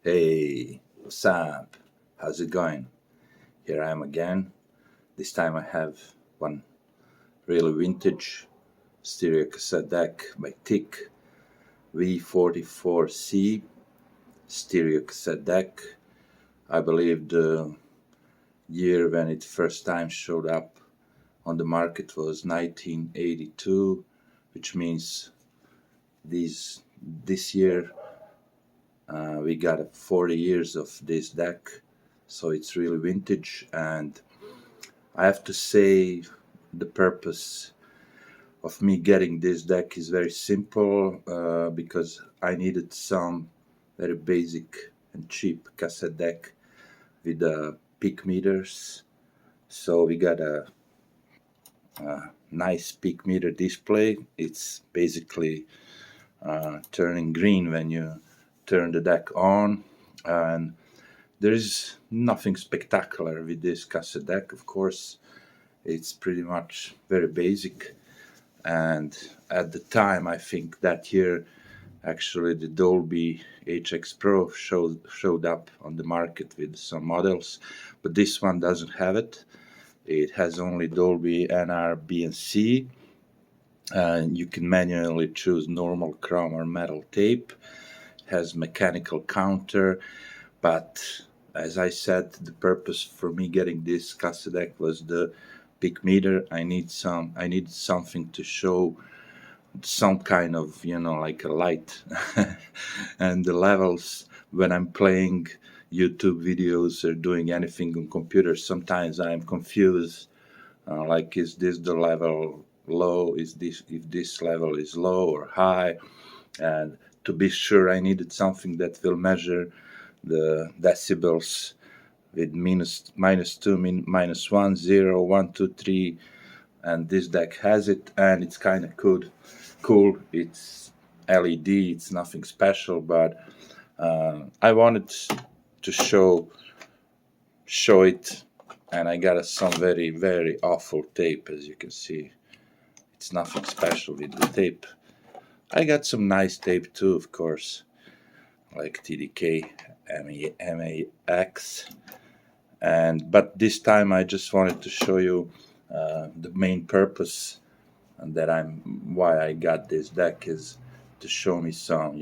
Hey, what's up? How's it going? Here I am again. This time I have one really vintage stereo cassette deck by TEAC V44C stereo cassette deck. I believe the year when it first time showed up on the market was 1982, which means this year we got 40 years of this deck, so it's really vintage. And I have to say, the purpose of me getting this deck is very simple, because I needed some very basic and cheap cassette deck with peak meters. So we got a nice peak meter display. It's basically turning green when you turn the deck on, and there is nothing spectacular with this cassette deck. Of course, it's pretty much very basic. And at the time, I think that year, actually the Dolby HX Pro showed up on the market with some models, but this one doesn't have it. It has only Dolby NR, B, and C, and you can manually choose normal chrome or metal tape. It has mechanical counter, but as I said, the purpose for me getting this cassette deck was the peak meter. I needed something to show some kind of, like a light and the levels when I'm playing YouTube videos or doing anything on computer. Sometimes I'm confused, like, is this the level low? Is this, if this level is low or high? And to be sure, I needed something that will measure the decibels with minus 2, minus 1, 0, 1, 2, 3, and this deck has it, and it's kind of cool. It's LED, it's nothing special, but I wanted to show it, and I got some very, very awful tape. As you can see, it's nothing special with the tape. I got some nice tape too, of course, like TDK, MAX, but this time I just wanted to show you the main purpose, and why I got this deck is to show me some,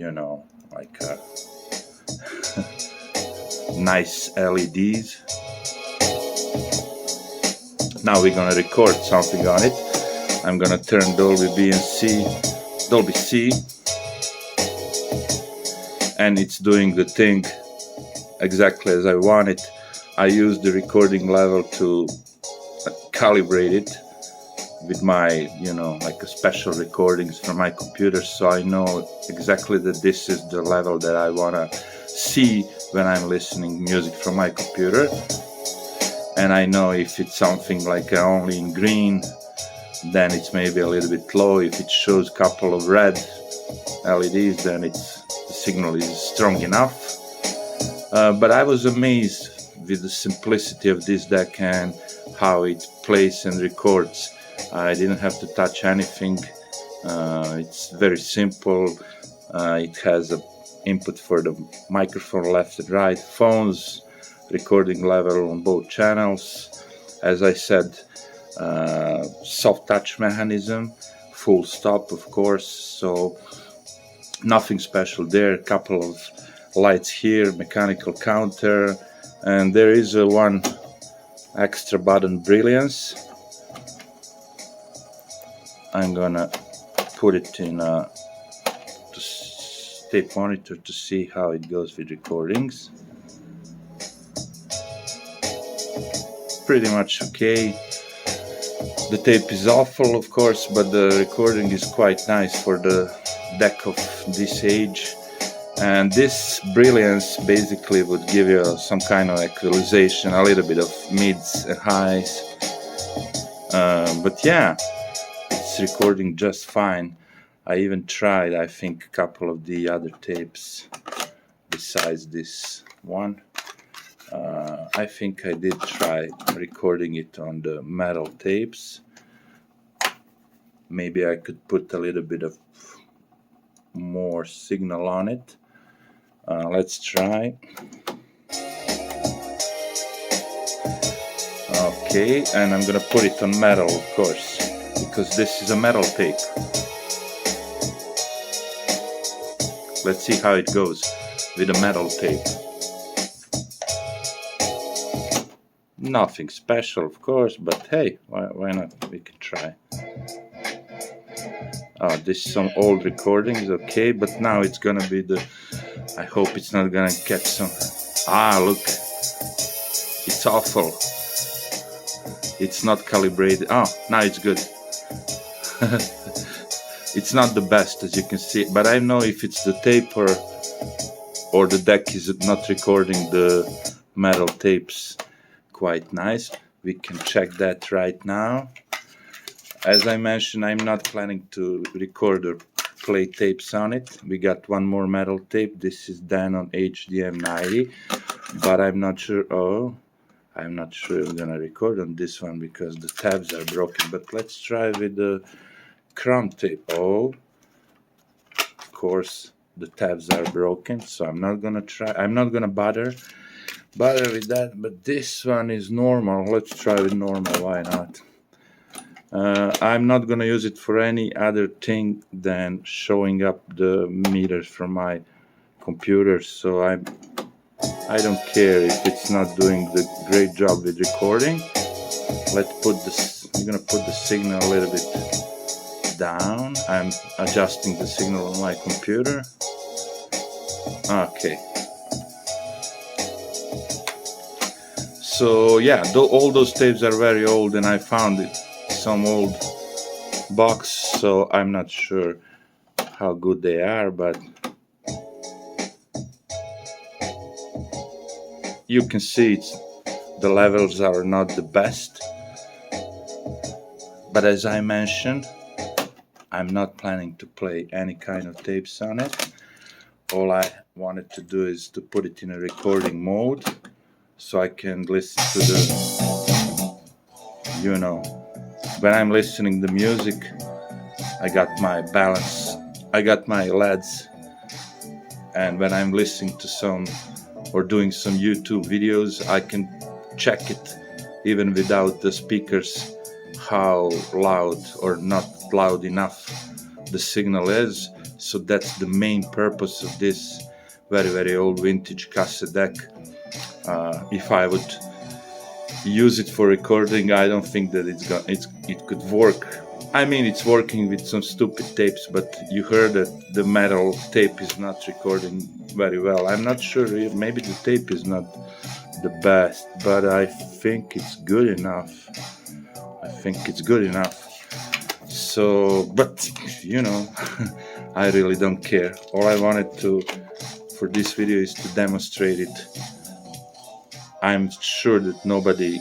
like nice LEDs. Now we're gonna record something on it. I'm gonna turn Dolby C, and it's doing the thing exactly as I want it. I use the recording level to calibrate it with my, like a special recordings from my computer, so I know exactly that this is the level that I wanna see when I'm listening music from my computer. And I know if it's something like only in green, then it's maybe a little bit low. If it shows a couple of red LEDs, then the signal is strong enough. But I was amazed with the simplicity of this deck and how it plays and records. I didn't have to touch anything. It's very simple. It has an input for the microphone left and right, phones, recording level on both channels. As I said, soft touch mechanism, full stop, of course, so nothing special there. A couple of lights here, mechanical counter, and there is one extra button, brilliance. I'm gonna put it in a tape monitor to see how it goes with recordings. Pretty much okay. The tape is awful, of course, but the recording is quite nice for the deck of this age. And this brilliance basically would give you some kind of equalization, a little bit of mids and highs. But yeah, it's recording just fine. I even tried, I think, a couple of the other tapes besides this one. I think I did try recording it on the metal tapes. Maybe I could put a little bit of more signal on it. Let's try. Okay, and I'm gonna put it on metal, of course, because this is a metal tape. Let's see how it goes with a metal tape. Nothing special, of course, but hey, why not? We can try. Oh, this is some old recordings, okay, but now it's gonna be the... I hope it's not gonna catch some... Ah, look, it's awful. It's not calibrated. Oh, now it's good. It's not the best, as you can see, but I know if it's the tape or the deck is not recording the metal tapes quite nice. We can check that right now. As I mentioned, I'm not planning to record or play tapes on it. We got one more metal tape. This is done on HDM90, but I'm not sure. Oh, I'm not sure I'm gonna record on this one because the tabs are broken. But let's try with the chrome tape. Oh, of course the tabs are broken, so I'm not gonna try. I'm not gonna bother with that. But this one is normal. Let's try with normal. Why not? I'm not gonna use it for any other thing than showing up the meters from my computer. So I don't care if it's not doing the great job with recording. Let's put this. I'm gonna put the signal a little bit down. I'm adjusting the signal on my computer. Okay. So yeah, all those tapes are very old, and I found some old box, so I'm not sure how good they are, but you can see the levels are not the best. But as I mentioned, I'm not planning to play any kind of tapes on it. All I wanted to do is to put it in a recording mode so I can listen to the, you know, when I'm listening to music, I got my balance, I got my LEDs, and when I'm listening to some or doing some YouTube videos, I can check it even without the speakers how loud or not loud enough the signal is. So that's the main purpose of this very, very old vintage cassette deck. If I would use it for recording, I don't think that it could work. I mean, it's working with some stupid tapes, but you heard that the metal tape is not recording very well. I'm not sure, maybe the tape is not the best, but I think it's good enough. So, but you know, I really don't care. All I wanted to for this video is to demonstrate it. I'm sure that nobody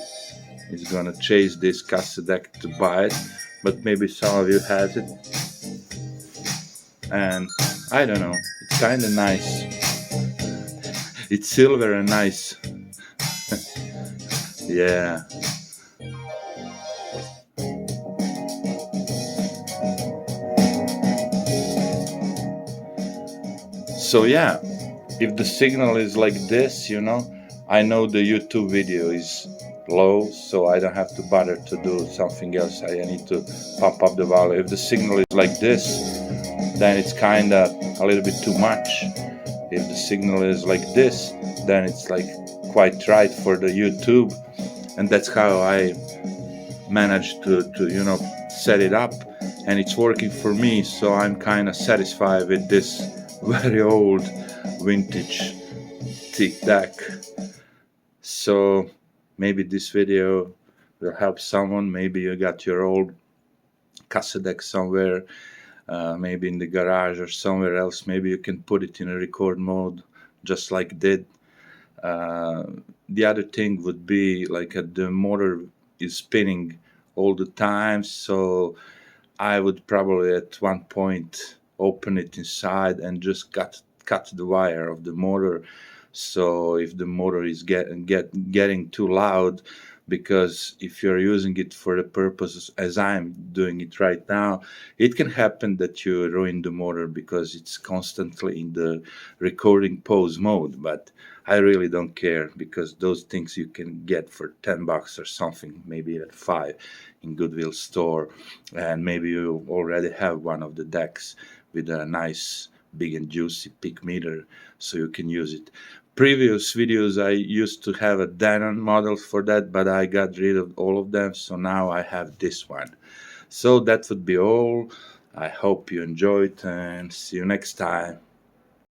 is gonna chase this cassette deck to buy it, but maybe some of you has it, and I don't know, it's kind of nice. It's silver and nice. Yeah. So yeah, if the signal is like this, you know, I know the YouTube video is low, so I don't have to bother to do something else. I need to pump up the volume. If the signal is like this, then it's kind of a little bit too much. If the signal is like this, then it's like quite right for the YouTube, and that's how I managed to you know, set it up, and it's working for me. So I'm kind of satisfied with this very old vintage TEAC deck. So maybe this video will help someone. Maybe you got your old cassette deck somewhere, maybe in the garage or somewhere else. Maybe you can put it in a record mode just like did. The other thing would be like the motor is spinning all the time, so I would probably at one point open it inside and just cut the wire of the motor. So if the motor is getting too loud, because if you're using it for the purposes as I'm doing it right now, it can happen that you ruin the motor because it's constantly in the recording pause mode. But I really don't care, because those things you can get for $10 or something, maybe at 5 in Goodwill store, and maybe you already have one of the decks with a nice big and juicy peak meter, so you can use it. Previous videos I used to have a Denon model for that, but I got rid of all of them, so now I have this one. So that would be all. I hope you enjoyed, and see you next time.